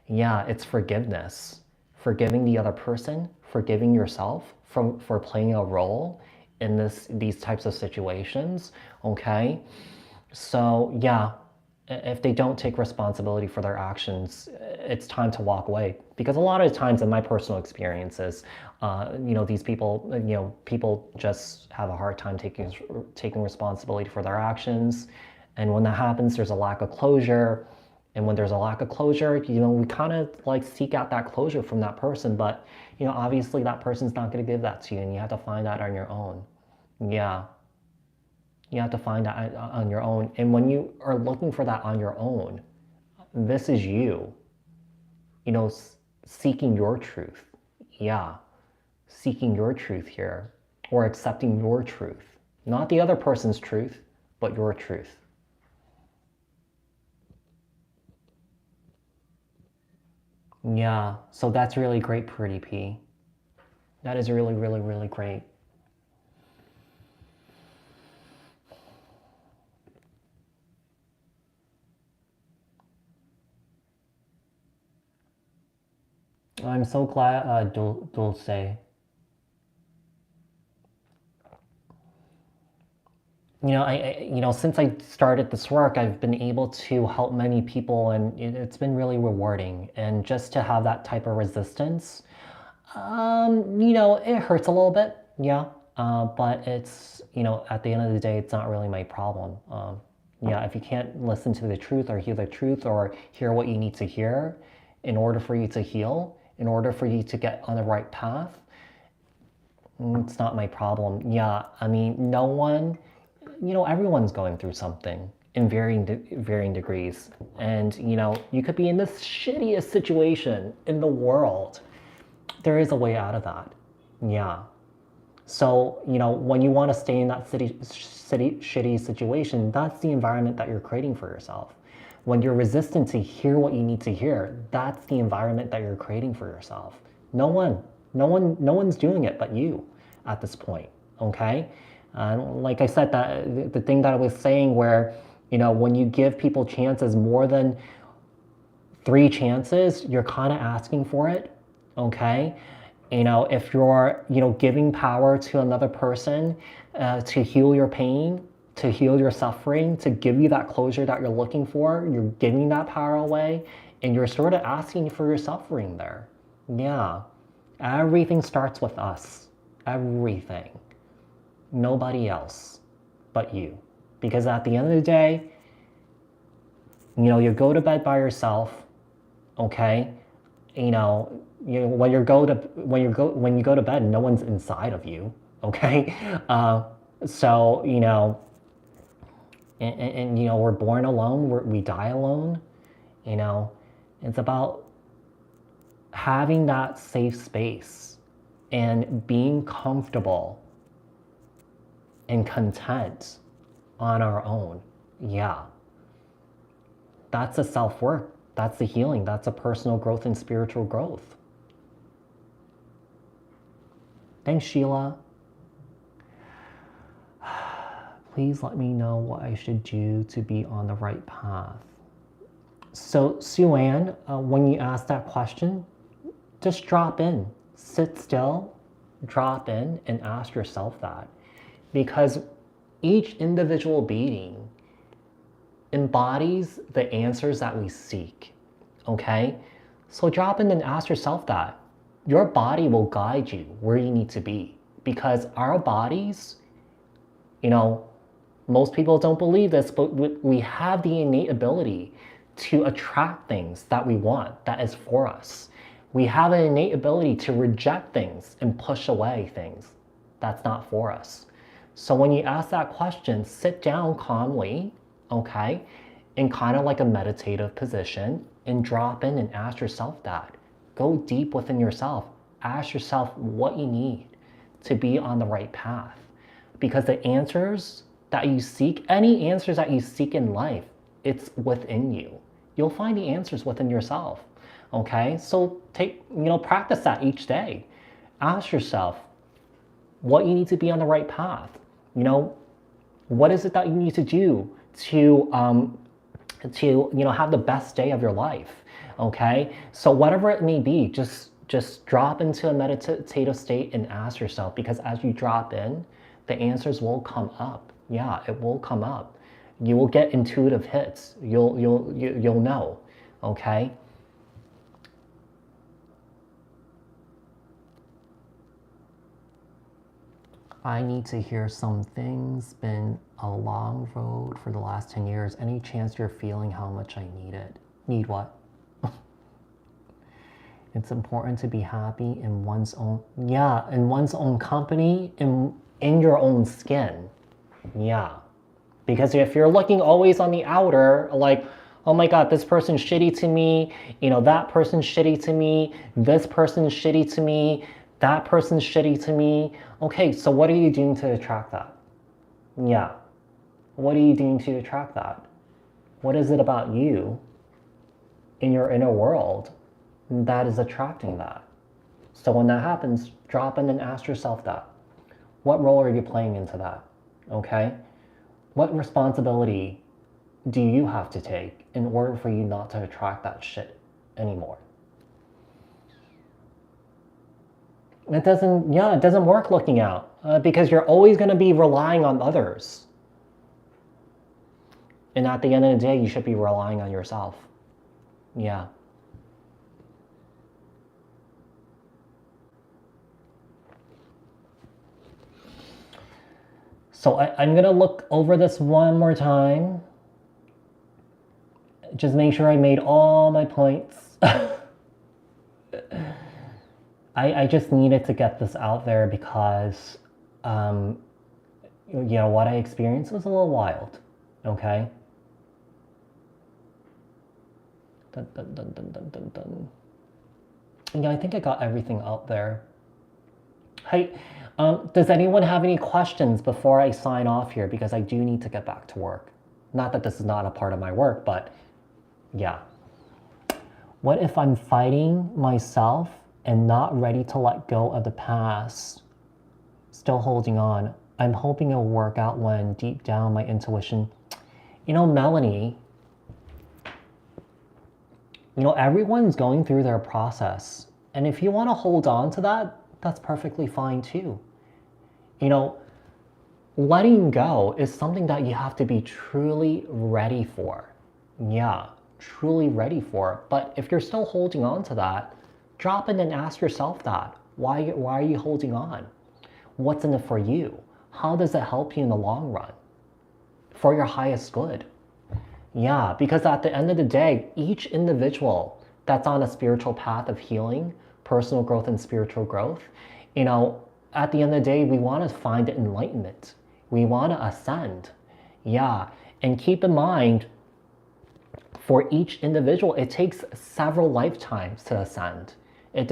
Yeah, it's forgiveness. Forgiving the other person, forgiving yourself for playing a role in these types of situations, okay? So yeah, if they don't take responsibility for their actions, it's time to walk away. Because a lot of times in my personal experiences, these people, people just have a hard time taking responsibility for their actions. And when that happens, there's a lack of closure. And when there's a lack of closure, we kind of like seek out that closure from that person. But, obviously that person's not going to give that to you, and you have to find that on your own. Yeah. You have to find that on your own. And when you are looking for that on your own, this is you, seeking your truth. Yeah. Seeking your truth here, or accepting your truth. Not the other person's truth, but your truth. Yeah, so that's really great, Pretty P. That is really, really, really great. I'm so glad, Dulce. Since I started this work, I've been able to help many people, and it's been really rewarding. And just to have that type of resistance, it hurts a little bit, yeah. But it's, at the end of the day, it's not really my problem. Yeah, if you can't listen to the truth or hear the truth or hear what you need to hear in order for you to heal, in order for you to get on the right path, it's not my problem. Yeah, I mean, no one, everyone's going through something in varying degrees. And, you could be in this shittiest situation in the world. There is a way out of that. Yeah. So, when you want to stay in that shitty situation, that's the environment that you're creating for yourself. When you're resistant to hear what you need to hear, that's the environment that you're creating for yourself. No one's doing it but you at this point, okay? Like I said, that the thing that I was saying where, when you give people chances, more than 3 chances, you're kind of asking for it, okay? If you're, giving power to another person to heal your pain, to heal your suffering, to give you that closure that you're looking for, you're giving that power away, and you're sort of asking for your suffering there. Yeah. Everything starts with us. Everything. Nobody else but you. Because at the end of the day, you go to bed by yourself, okay? When you go to bed, no one's inside of you, okay? So we're born alone, we die alone. It's about having that safe space and being comfortable and content on our own. Yeah, that's a self-work. That's the healing. That's a personal growth and spiritual growth. Thanks, Sheila. Please let me know what I should do to be on the right path. So, Sue-Ann, when you ask that question, just drop in. Sit still, drop in, and ask yourself that. Because each individual being embodies the answers that we seek, okay? So drop in and ask yourself that. Your body will guide you where you need to be, because our bodies, most people don't believe this, but we have the innate ability to attract things that we want, that is for us. We have an innate ability to reject things and push away things that's not for us. So when you ask that question, sit down calmly, okay, in kind of like a meditative position, and drop in and ask yourself that. Go deep within yourself. Ask yourself what you need to be on the right path. Because the answers that you seek, any answers that you seek in life, it's within you. You'll find the answers within yourself, okay? So practice that each day. Ask yourself what you need to be on the right path. What is it that you need to do to have the best day of your life, okay? So whatever it may be, just drop into a meditative state and ask yourself, because as you drop in, the answers will come up. Yeah, it will come up. You will get intuitive hits. You'll know, okay? I need to hear some things. Been a long road for the last 10 years. Any chance you're feeling how much I need it? Need what? It's important to be happy in one's own, yeah, in one's own company, in your own skin. Yeah. Because if you're looking always on the outer, like, oh my God, this person's shitty to me, that person's shitty to me, this person's shitty to me, that person's shitty to me. Okay, so what are you doing to attract that? Yeah. What are you doing to attract that? What is it about you in your inner world that is attracting that? So when that happens, drop in and ask yourself that. What role are you playing into that? Okay? What responsibility do you have to take in order for you not to attract that shit anymore? It doesn't work looking out because you're always going to be relying on others. And at the end of the day, you should be relying on yourself. Yeah. So I'm going to look over this one more time. Just make sure I made all my points. I just needed to get this out there because, what I experienced was a little wild. Okay? Dun, dun, dun, dun, dun, dun, dun. Yeah, I think I got everything out there. Hey, does anyone have any questions before I sign off here? Because I do need to get back to work. Not that this is not a part of my work, but yeah. What if I'm fighting myself and not ready to let go of the past? Still holding on. I'm hoping it'll work out when deep down my intuition. Melanie, everyone's going through their process. And if you want to hold on to that, that's perfectly fine too. Letting go is something that you have to be truly ready for. Yeah, truly ready for. But if you're still holding on to that, drop in and ask yourself that. Why are you holding on? What's in it for you? How does it help you in the long run? For your highest good. Yeah, because at the end of the day, each individual that's on a spiritual path of healing, personal growth and spiritual growth, at the end of the day, we want to find enlightenment. We want to ascend. Yeah, and keep in mind, for each individual, it takes several lifetimes to ascend. It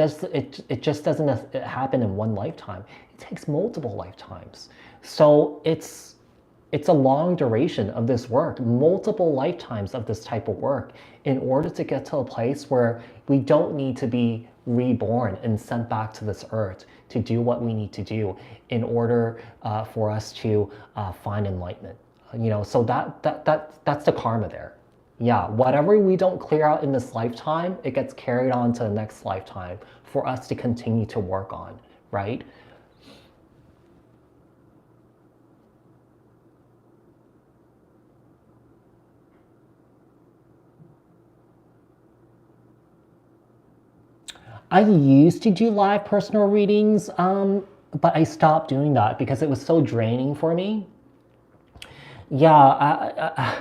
just doesn't happen in one lifetime. It takes multiple lifetimes. So it's a long duration of this work, multiple lifetimes of this type of work in order to get to a place where we don't need to be reborn and sent back to this earth to do what we need to do in order for us to find enlightenment. So that's the karma there. Yeah, whatever we don't clear out in this lifetime, it gets carried on to the next lifetime for us to continue to work on, right? I used to do live personal readings, but I stopped doing that because it was so draining for me. Yeah, I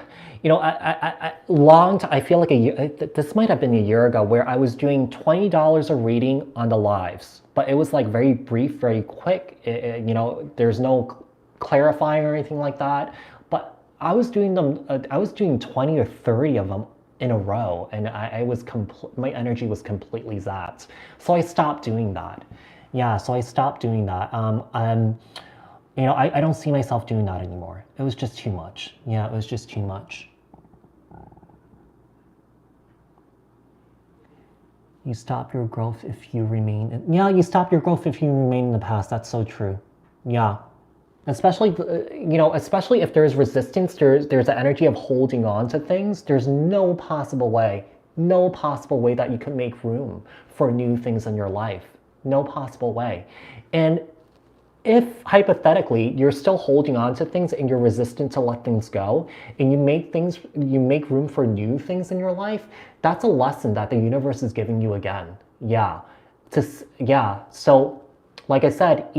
feel like a year, this might have been a year ago, where I was doing $20 a reading on the lives, but it was like very brief, very quick. There's no clarifying or anything like that. But I was doing 20 or 30 of them in a row, and my energy was completely zapped. So I stopped doing that. Yeah, so I stopped doing that. I don't see myself doing that anymore. It was just too much. Yeah, it was just too much. You stop your growth if you remain. You stop your growth if you remain in the past. That's so true. Yeah. Especially if there's resistance, there's an energy of holding on to things. There's no possible way that you can make room for new things in your life. No possible way. And if hypothetically you're still holding on to things and you're resistant to let things go, and you make room for new things in your life, that's a lesson that the universe is giving you again. Yeah. So like I said,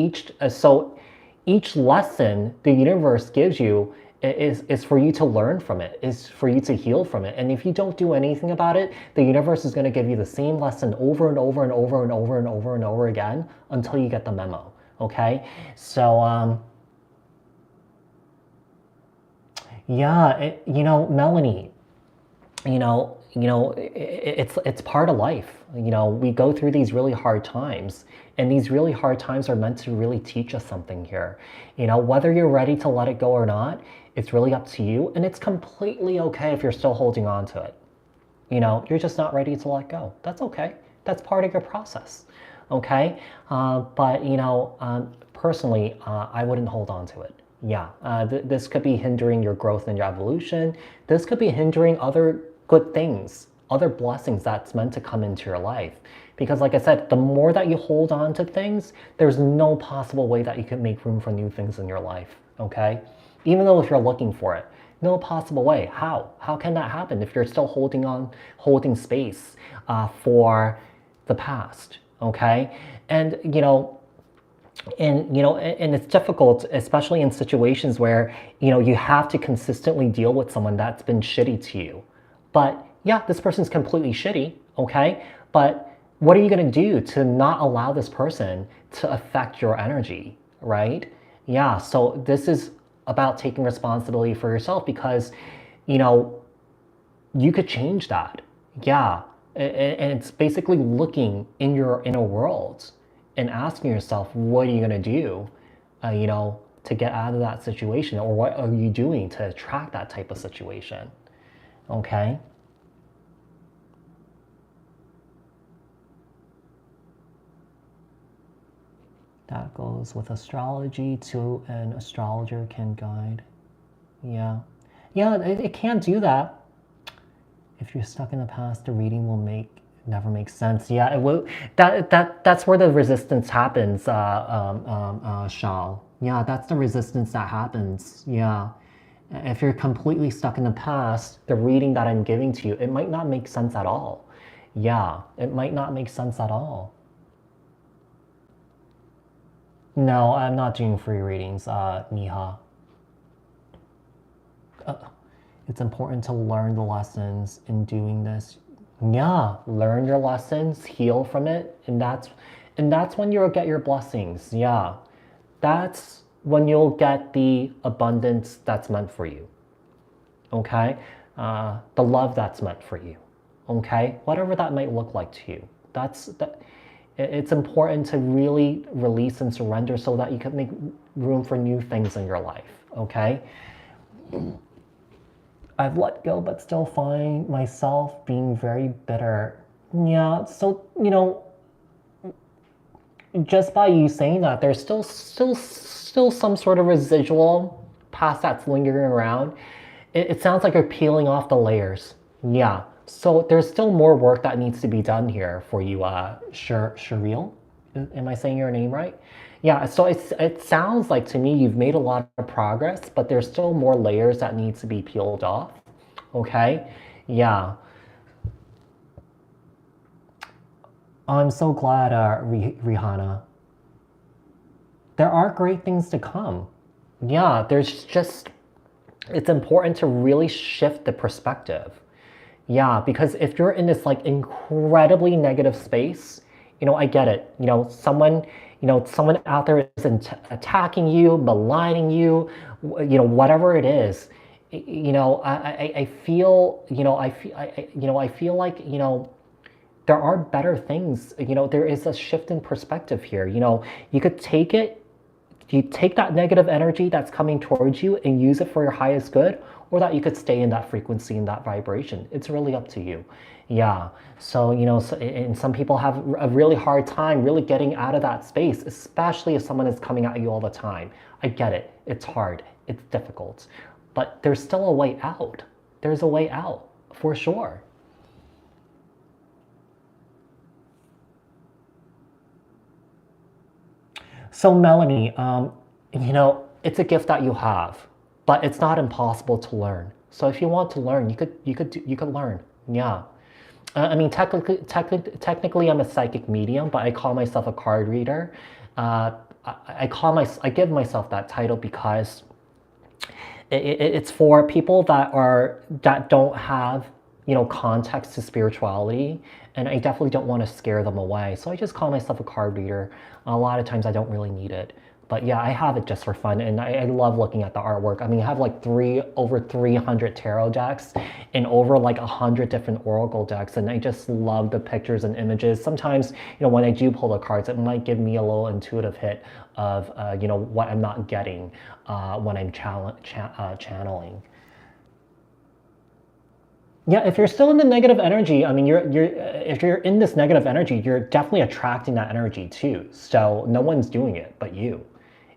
each lesson the universe gives you is for you to learn from it, is for you to heal from it. And if you don't do anything about it, the universe is going to give you the same lesson over and over and over and over and over and over again until you get the memo. Okay, so yeah, Melanie, it's part of life. We go through these really hard times, and these really hard times are meant to really teach us something here. Whether you're ready to let it go or not, it's really up to you, and it's completely okay if you're still holding on to it. You're just not ready to let go. That's okay. That's part of your process. Okay, but personally, I wouldn't hold on to it. Yeah, this could be hindering your growth and your evolution. This could be hindering other good things, other blessings that's meant to come into your life. Because like I said, the more that you hold on to things, there's no possible way that you can make room for new things in your life, okay? Even though if you're looking for it, no possible way. How? How can that happen if you're still holding space for the past, okay? And and it's difficult, especially in situations where you have to consistently deal with someone that's been shitty to you. But yeah, this person's completely shitty, okay? But what are you going to do to not allow this person to affect your energy, right? Yeah, so this is about taking responsibility for yourself, because you could change that. Yeah, and it's basically looking in your inner world and asking yourself, what are you going to do, to get out of that situation, or what are you doing to attract that type of situation, okay? That goes with astrology too. An astrologer can guide. Yeah. Yeah, it can do that. If you're stuck in the past, the reading will never make sense. Yeah, it will. That's where the resistance happens, Shal. Yeah, that's the resistance that happens. Yeah. If you're completely stuck in the past, the reading that I'm giving to you, it might not make sense at all. Yeah, it might not make sense at all. No, I'm not doing free readings, Miha. It's important to learn the lessons in doing this. Yeah, learn your lessons, heal from it, and that's when you'll get your blessings. Yeah, that's when you'll get the abundance that's meant for you. Okay, the love that's meant for you. Okay, whatever that might look like to you. It's important to really release and surrender so that you can make room for new things in your life, okay? I've let go, but still find myself being very bitter. Yeah, so, just by you saying that, there's still some sort of residual past that's lingering around. It sounds like you're peeling off the layers. Yeah. So there's still more work that needs to be done here for you, Sharil. Am I saying your name right? Yeah, so it sounds like to me you've made a lot of progress, but there's still more layers that need to be peeled off. Okay? Yeah. I'm so glad, Rihanna. There are great things to come. Yeah, it's important to really shift the perspective. Yeah, because if you're in this like incredibly negative space, I get it. Someone out there is attacking you, maligning you, whatever it is. I feel, I feel like, there are better things. There is a shift in perspective here. You could take it, you take that negative energy that's coming towards you and use it for your highest good, or that you could stay in that frequency and that vibration. It's really up to you. Yeah. So, and some people have a really hard time really getting out of that space, especially if someone is coming at you all the time. I get it. It's hard. It's difficult. But there's still a way out. There's a way out, for sure. So Melanie, it's a gift that you have, but it's not impossible to learn. So if you want to learn, you could learn. Yeah. I mean, technically, I'm a psychic medium, but I call myself a card reader. I give myself that title because it's for people that don't have, you know, context to spirituality, and I definitely don't want to scare them away. So I just call myself a card reader. A lot of times I don't really need it. But yeah, I have it just for fun, and I love looking at the artwork. I mean, I have like over 300 tarot decks and over like 100 different oracle decks, and I just love the pictures and images. Sometimes, you know, when I do pull the cards, it might give me a little intuitive hit of, you know, what I'm not getting when I'm channeling. Yeah, if you're still in the negative energy, I mean, if you're in this negative energy, you're definitely attracting that energy too. So no one's doing it but you.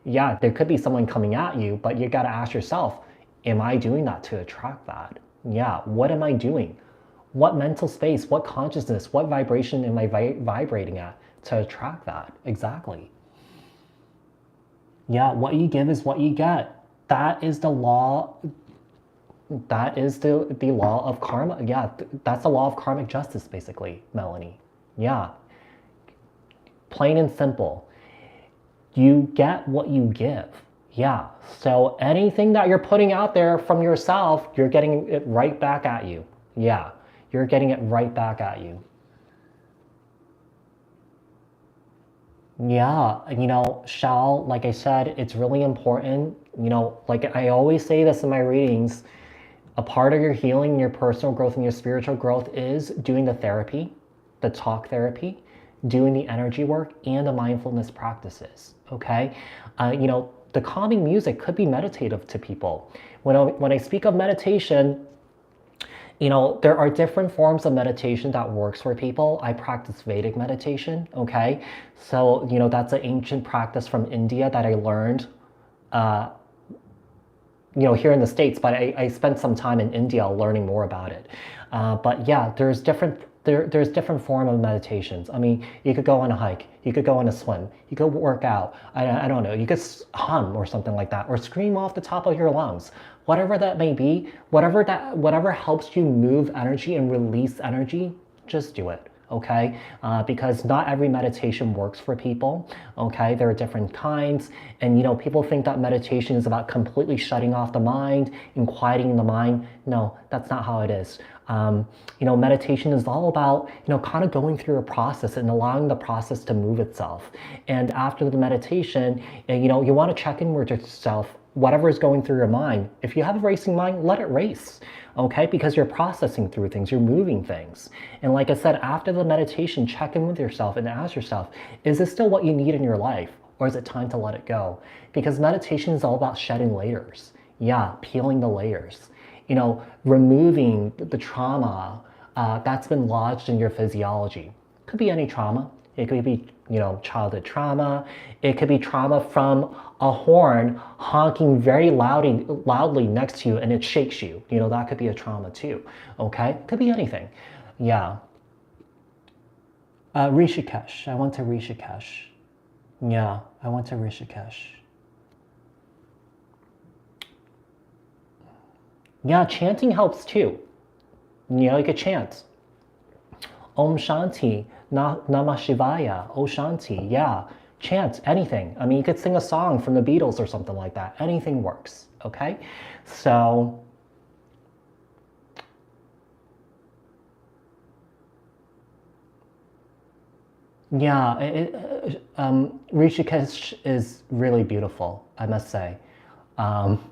Yeah, there could be someone coming at you, but you got to ask yourself, am I doing that to attract that? Yeah, what am I doing? What mental space, what consciousness, what vibration am I vibrating at to attract that? Exactly. Yeah, what you give is what you get. That is the law. That is the law of karma. Yeah, that's the law of karmic justice, basically, Melanie. Yeah, plain and simple. You get what you give. Yeah, so anything that you're putting out there from yourself, you're getting it right back at you. Yeah, you're getting it right back at you. Yeah, you know, Shal, like I said, it's really important. You know, like I always say this in my readings, a part of your healing, your personal growth, and your spiritual growth is doing the therapy, the talk therapy, doing the energy work, and the mindfulness practices. Okay, you know, the calming music could be meditative to people. When I speak of meditation, you know, there are different forms of meditation that works for people. I practice Vedic meditation. Okay, so you know that's an ancient practice from India that I learned. You know, here in the States, but I spent some time in India learning more about it. But yeah, there's different form of meditations. I mean, you could go on a hike, you could go on a swim, you could work out. I don't know, you could hum or something like that, or scream off the top of your lungs. Whatever that may be, whatever helps you move energy and release energy, just do it. Okay, because not every meditation works for people. Okay, there are different kinds, and you know, people think that meditation is about completely shutting off the mind and quieting the mind. No, that's not how it is. You know, meditation is all about, you know, kind of going through a process and allowing the process to move itself. And after the meditation, you know, you want to check in with yourself, whatever is going through your mind. If you have a racing mind, let it race. Okay, because you're processing through things, you're moving things. And like I said, after the meditation, check in with yourself and ask yourself, is this still what you need in your life? Or is it time to let it go? Because meditation is all about shedding layers. Yeah, peeling the layers. You know, removing the trauma that's been lodged in your physiology. Could be any trauma. It could be, you know, childhood trauma. It could be trauma from a horn honking very loudly next to you and it shakes you. You know, that could be a trauma too. Okay? Could be anything. Yeah. Rishikesh. I went to Rishikesh. Yeah, I went to Rishikesh. Yeah, chanting helps too. You know, you could chant. Om Shanti, Namah Shivaya, Om Shanti, yeah. Chant anything. I mean, you could sing a song from the Beatles or something like that. Anything works, okay? So, yeah, Rishikesh is really beautiful, I must say. Um,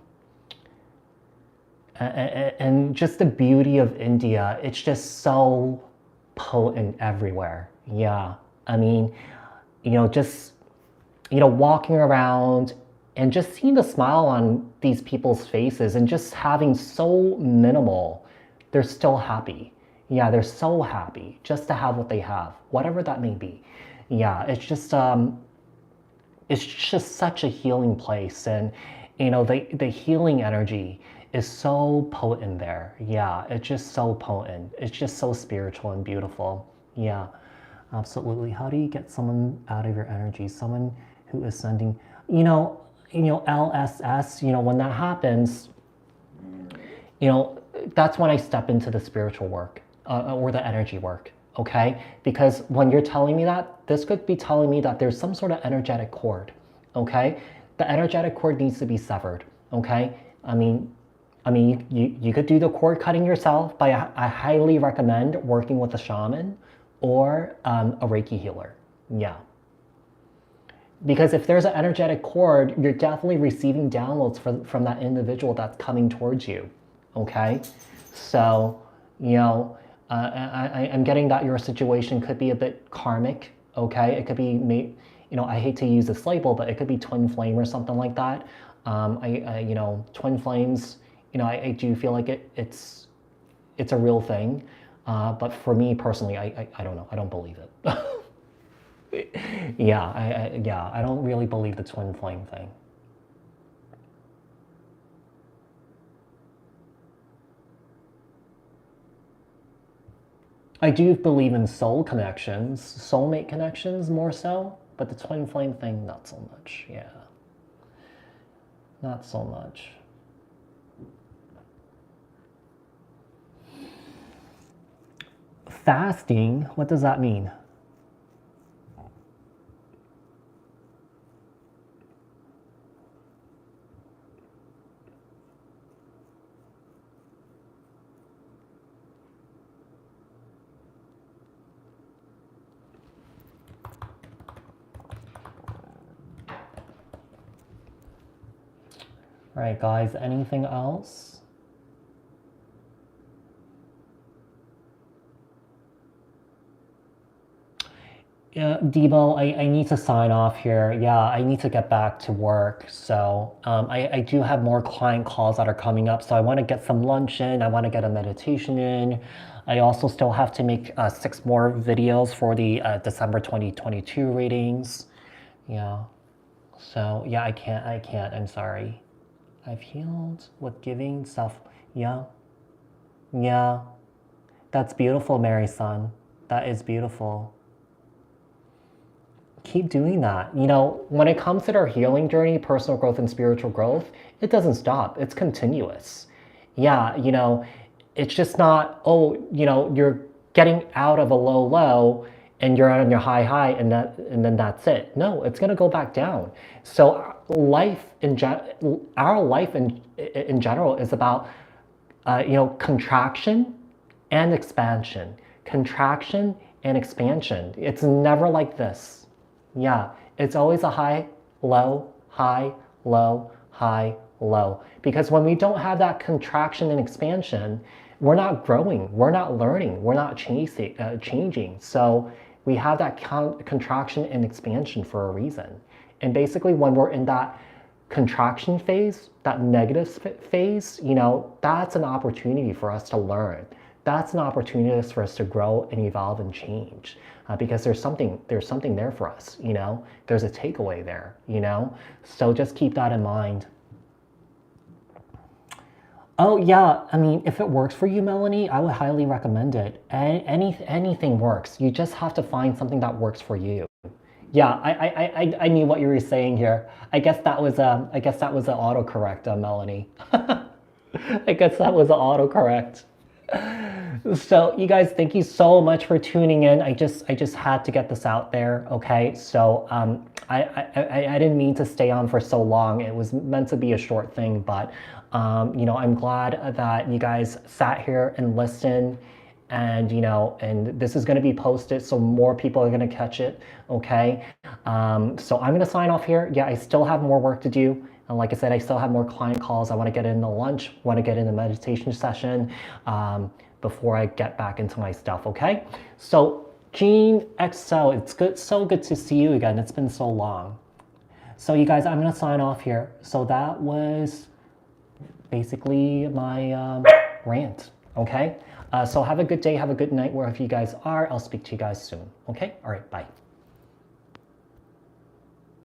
and just the beauty of India, it's just so potent everywhere. Yeah, I mean, you know, just, you know, walking around and just seeing the smile on these people's faces and just having so minimal, they're still happy. Yeah, they're so happy just to have what they have, whatever that may be. Yeah, it's just such a healing place, and you know, the healing energy is so potent there. Yeah, it's just so potent. It's just so spiritual and beautiful. Yeah, absolutely. How do you get someone out of your energy? Someone who is sending, LSS, you know, when that happens, you know, that's when I step into the spiritual work or the energy work. Okay, because when you're telling me that, this could be telling me that there's some sort of energetic cord, okay? The energetic cord needs to be severed, okay? You could do the cord cutting yourself, but I highly recommend working with a shaman or a Reiki healer. Yeah. Because if there's an energetic cord, you're definitely receiving downloads from that individual that's coming towards you, okay? So, I'm getting that your situation could be a bit karmic, okay? It could be, I hate to use this label, but it could be twin flame or something like that. Twin flames, I do feel like it's a real thing. But for me personally, I don't know. I don't believe it. Yeah, I don't really believe the twin flame thing. I do believe in soul connections, soulmate connections more so, but the twin flame thing, not so much. Yeah, not so much. Fasting, what does that mean? All right, guys, anything else? Debo, I need to sign off here. Yeah, I need to get back to work. So I do have more client calls that are coming up. So I want to get some lunch in. I want to get a meditation in. I also still have to make 6 more videos for the December 2022 readings. Yeah. So yeah, I can't. I'm sorry. I've healed with giving self. Yeah. Yeah. That's beautiful, Mary Sun. That is beautiful. Keep doing that. When it comes to our healing journey, personal growth and spiritual growth, it doesn't stop. It's continuous. Yeah, it's just not, you're getting out of a low low and you're on your high high and then that's it. No, it's going to go back down. So our life in general is about contraction and expansion. Contraction and expansion. It's never like this. Yeah, it's always a high, low, high, low, high, low. Because when we don't have that contraction and expansion, we're not growing, we're not learning, we're not changing. So we have that contraction and expansion for a reason. And basically when we're in that contraction phase, that negative phase, that's an opportunity for us to learn. That's an opportunity for us to grow and evolve and change. Because there's something there for us, there's a takeaway there, so just keep that in mind. Oh yeah, if it works for you, Melanie, I would highly recommend it. Anything works. You just have to find something that works for you. Yeah, I knew what you were saying here. I guess that was an autocorrect, Melanie. I guess that was an autocorrect. So you guys, thank you so much for tuning in. I just had to get this out there, okay? So I didn't mean to stay on for so long. It was meant to be a short thing, but I'm glad that you guys sat here and listened, and and this is going to be posted so more people are going to catch it, okay? So I'm going to sign off here. Yeah, I still have more work to do. And like I said, I still have more client calls. I want to get into lunch, want to get in the meditation session before I get back into my stuff, okay? So Jean XO, it's so good to see you again. It's been so long. So you guys, I'm going to sign off here. So that was basically my rant, okay? So have a good day, have a good night wherever you guys are. I'll speak to you guys soon, okay? All right, bye.